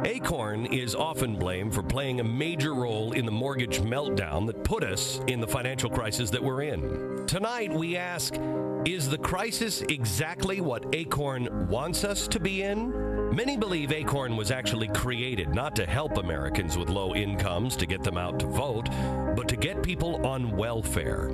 ACORN is often blamed for playing a major role in the mortgage meltdown that put us in the financial crisis that we're in. Tonight, we ask, is the crisis exactly what ACORN wants us to be in? Many believe ACORN was actually created not to help Americans with low incomes to get them out to vote, but to get people on welfare.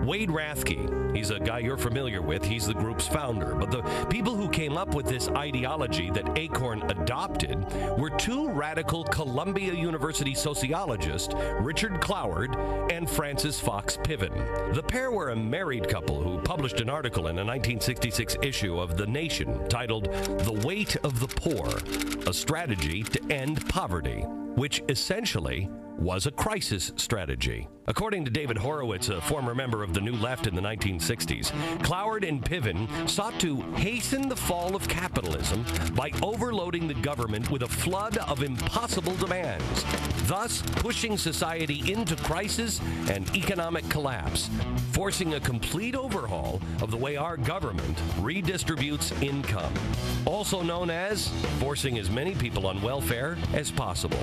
Wade Rathke, he's a guy you're familiar with. He's the group's founder. But the people who came up with this ideology that ACORN adopted were two radical Columbia University sociologists, Richard Cloward and Frances Fox Piven. The pair were a married couple who published an article in a 1966 issue of The Nation titled "The Weight of the Poor, a Strategy to End Poverty," which essentially was a crisis strategy. According to David Horowitz, a former member of the New Left in the 1960s, Cloward and Piven sought to hasten the fall of capitalism by overloading the government with a flood of impossible demands, thus pushing society into crisis and economic collapse, forcing a complete overhaul of the way our government redistributes income, also known as forcing as many people on welfare as possible.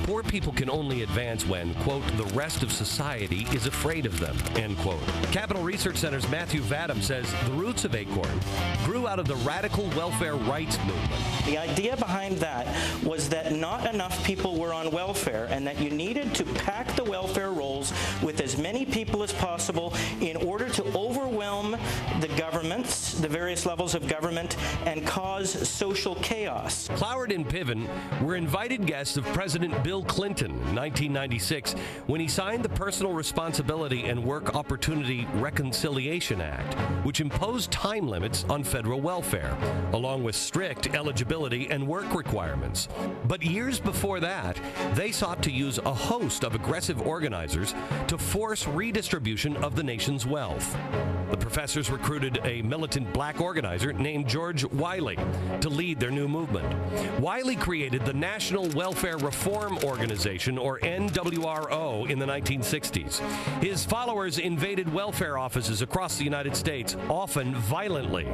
Poor people can only advance when, quote, the rest of society is afraid of them, end quote. Capital Research Center's Matthew Vadam says the roots of ACORN grew out of the radical welfare rights movement. The idea behind that was that not enough people were on welfare and that you needed to pack the welfare rolls with as many people as possible in order to overwhelm the governments, the various levels of government, and cause social chaos. Cloward and Piven were invited guests of President Bill Clinton in 1996 when he signed the Personal Responsibility and Work Opportunity Reconciliation Act, which imposed time limits on federal welfare, along with strict eligibility and work requirements. But years before that, they sought to use a host of aggressive organizers to force redistribution of the nation's wealth. The professors recruited a militant black organizer named George Wiley to lead their new movement. Wiley created the National Welfare Reform Organization, or NWRO, in the 1960s. His followers invaded welfare offices across the United States, often violently,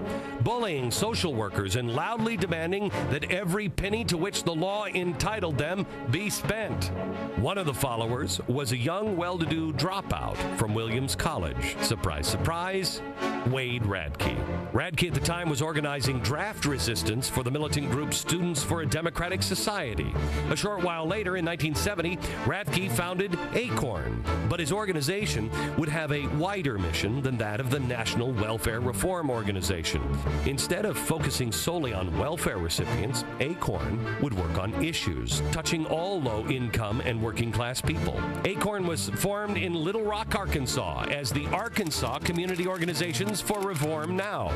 bullying social workers and loudly demanding that every penny to which the law entitled them be spent. One of the followers was a young, well-to-do dropout from Williams College. Surprise, surprise, Wade Rathke. Rathke at the time was organizing draft resistance for the militant group Students for a Democratic Society. A short while later, in 1970, Rathke founded ACORN, but his organization would have a wider mission than that of the National Welfare Reform Organization. Instead of focusing solely on welfare recipients, ACORN would work on issues touching all low-income and working-class people. ACORN was formed in Little Rock, Arkansas, as the Arkansas Community Organizations for Reform Now.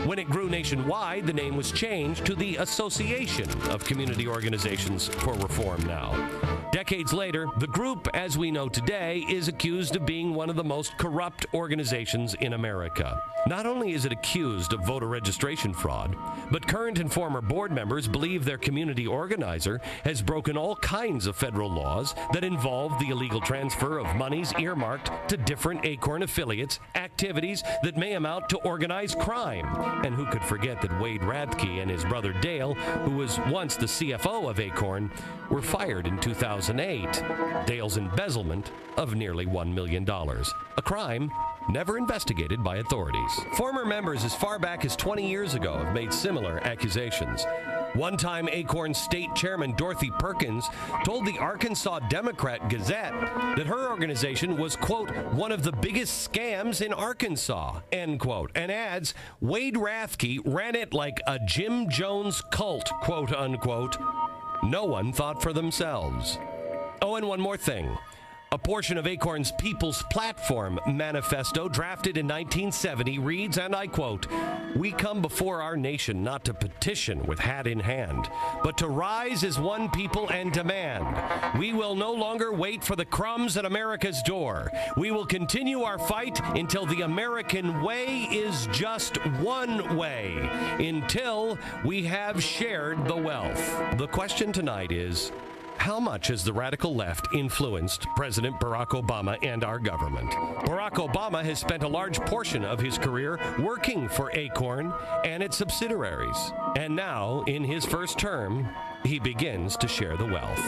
When it grew nationwide, the name was changed to the Association of Community Organizations for Reform Now. Decades later, the group, as we know today, is accused of being one of the most corrupt organizations in America. Not only is it accused of voter registration fraud, but current and former board members believe their community organizer has broken all kinds of federal laws that involve the illegal transfer of monies earmarked to different ACORN affiliates, activities that may amount to organized crime. And who could forget that Wade Rathke and his brother Dale, who was once the CFO of ACORN, were fired in 2008. Dale's embezzlement of nearly $1 million. A crime never investigated by authorities. Former members as far back as 20 years ago have made similar accusations. One-time ACORN state chairman Dorothy Perkins told the Arkansas Democrat Gazette that her organization was, quote, one of the biggest scams in Arkansas, end quote, and adds, Wade Rathke ran it like a Jim Jones cult, quote, unquote. No one thought for themselves. Oh, and one more thing. A portion of ACORN's People's Platform manifesto, drafted in 1970, reads, and I quote, "We come before our nation not to petition with hat in hand, but to rise as one people and demand. We will no longer wait for the crumbs at America's door. We will continue our fight until the American way is just one way, until we have shared the wealth." The question tonight is, how much has the radical left influenced President Barack Obama and our government? Barack Obama has spent a large portion of his career working for ACORN and its subsidiaries. And now, in his first term, he begins to share the wealth.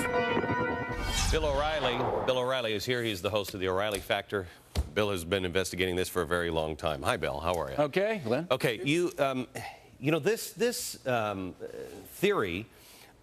Bill O'Reilly is here. He's the host of the O'Reilly Factor. Bill has been investigating this for a very long time. Hi, Bill. How are you? Okay, Glenn. Okay, you know, this theory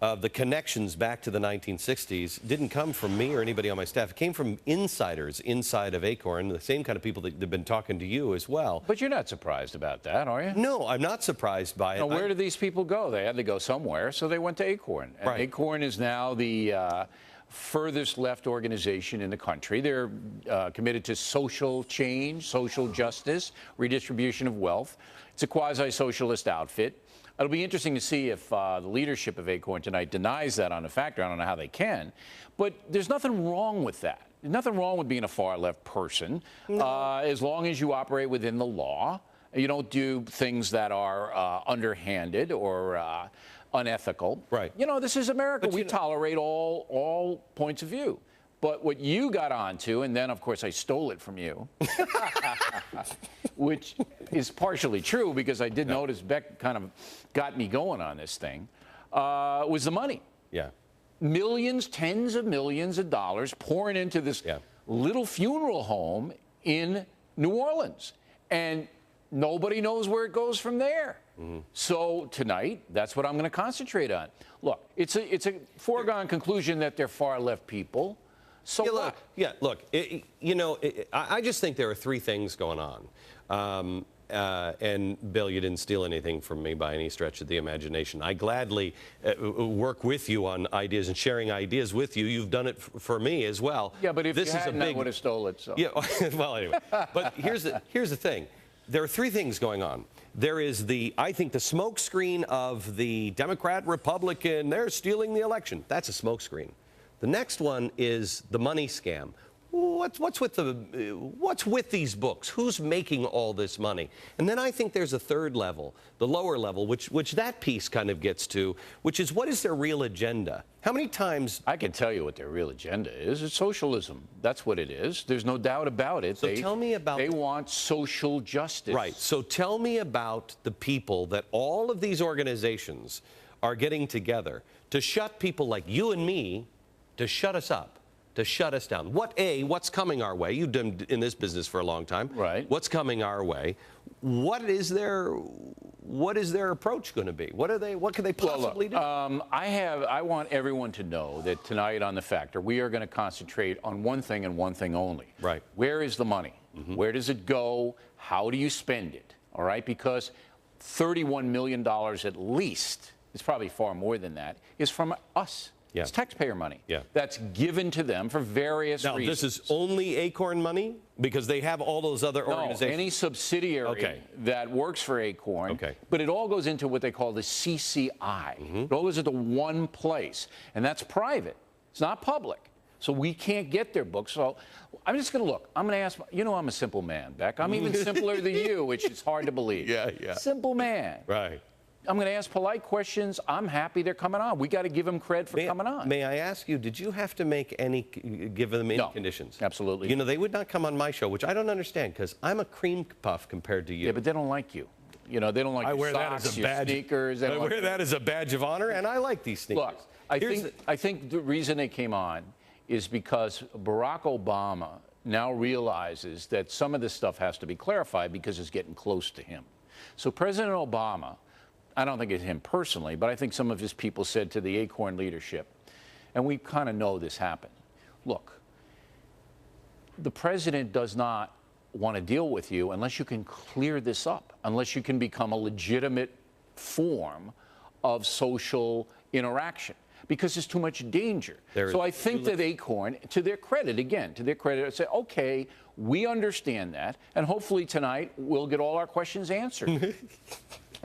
of the connections back to the 1960s didn't come from me or anybody on my staff. It came from insiders inside of ACORN, the same kind of people that have been talking to you as well. But you're not surprised about that, are you? No, I'm not surprised by it. Now, where did these people go? They had to go somewhere, so they went to ACORN. And Right. ACORN is now the furthest left organization in the country. They're committed to social change, social justice, redistribution of wealth. It's a quasi-socialist outfit. It'll be interesting to see if the leadership of ACORN tonight denies that on the factor. I don't know how they can. But there's nothing wrong with that. There's nothing wrong with being a far-left person, as long as you operate within the law. You don't do things that are underhanded or unethical. Right. You know, this is America. But we tolerate all points of view. But what you got onto, and then, of course, I stole it from you, which is partially true because I did notice Beck kind of got me going on this thing, was the money. Yeah. Millions, tens of millions of dollars pouring into this little funeral home in New Orleans. And nobody knows where it goes from there. Mm-hmm. So tonight, that's what I'm going to concentrate on. Look, it's a foregone conclusion that they're far-left people. So look, I just think there are three things going on. And Bill, you didn't steal anything from me by any stretch of the imagination. I gladly work with you on ideas and sharing ideas with you. You've done it for me as well. Yeah, but if you hadn't, I would have stole it. So. Yeah, well, anyway. But here's the thing. There are three things going on. There is I think the smokescreen of the Democrat, Republican, they're stealing the election. That's a smokescreen. The next one is the money scam. What's with these books? Who's making all this money? And then I think there's a third level, the lower level, which that piece kind of gets to, which is what is their real agenda? How many times? I can tell you what their real agenda is. It's socialism. That's what it is. There's no doubt about it. So tell me about. They want social justice. Right. So tell me about the people that all of these organizations are getting together to shut people like you and me, to shut us up, to shut us down. What's coming our way? You've been in this business for a long time. Right. What's coming our way? What is their approach going to be? What can they possibly do? I want everyone to know that tonight on The Factor, we are going to concentrate on one thing and one thing only. Right. Where is the money? Mm-hmm. Where does it go? How do you spend it? All right? Because $31 million at least, it's probably far more than that, is from us. Yeah. It's taxpayer money. Yeah. That's given to them for various reasons. Now, this is only ACORN money? Because they have all those other organizations? No, any subsidiary that works for ACORN. Okay. But it all goes into what they call the CCI. Mm-hmm. It all goes into one place. And that's private. It's not public. So we can't get their books. So I'm just going to look. I'm going to ask. You know, I'm a simple man, Beck. I'm even simpler than you, which is hard to believe. Yeah. Simple man. Right. I'm going to ask polite questions. I'm happy they're coming on. We got to give them credit for coming on. May I ask you, did you have to give them any conditions? Absolutely. You know, they would not come on my show, which I don't understand because I'm a cream puff compared to you. Yeah, but they don't like you. You know, they don't like your socks, your sneakers. I wear that as a badge of honor, and I like these sneakers. Look, I think the reason they came on is because Barack Obama now realizes that some of this stuff has to be clarified because it's getting close to him. So President Obama, I don't think it's him personally, but I think some of his people said to the ACORN leadership, and we kind of know this happened. Look, the president does not want to deal with you unless you can clear this up, unless you can become a legitimate form of social interaction, because there's too much danger. So I think that ACORN, to their credit, say, okay, we understand that, and hopefully tonight we'll get all our questions answered.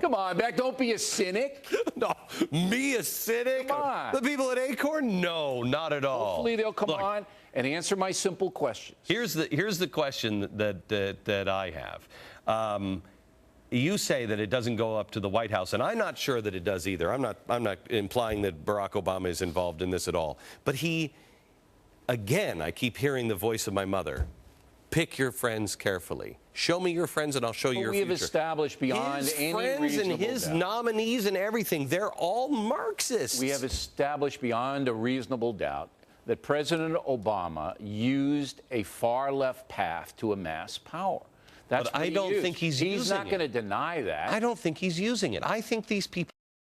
Come on, Beck, don't be a cynic. No, me a cynic? Come on. The people at ACORN? No, not at all. Hopefully they'll come on and answer my simple questions. Here's the question that I have. You say that it doesn't go up to the White House, and I'm not sure that it does either. I'm not implying that Barack Obama is involved in this at all. But again, I keep hearing the voice of my mother. Pick your friends carefully. Show me your friends and I'll show you your future. We have established beyond his any friends reasonable and his doubt. nominees and everything, they're all Marxists. We have established beyond a reasonable doubt that President Obama used a far-left path to amass power. That's but what I don't used. think he's using it. He's not going to deny that. I don't think he's using it. I think these people